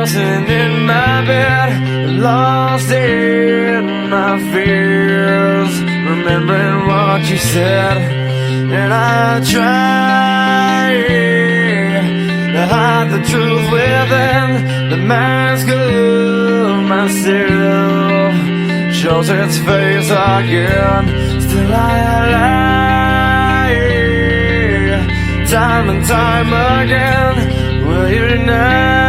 tossing in my bed, lost in my fears, remembering what you said. And I try to hide the truth within the mask of myself, shows its face again. Still I lie, time and time again. Will you now?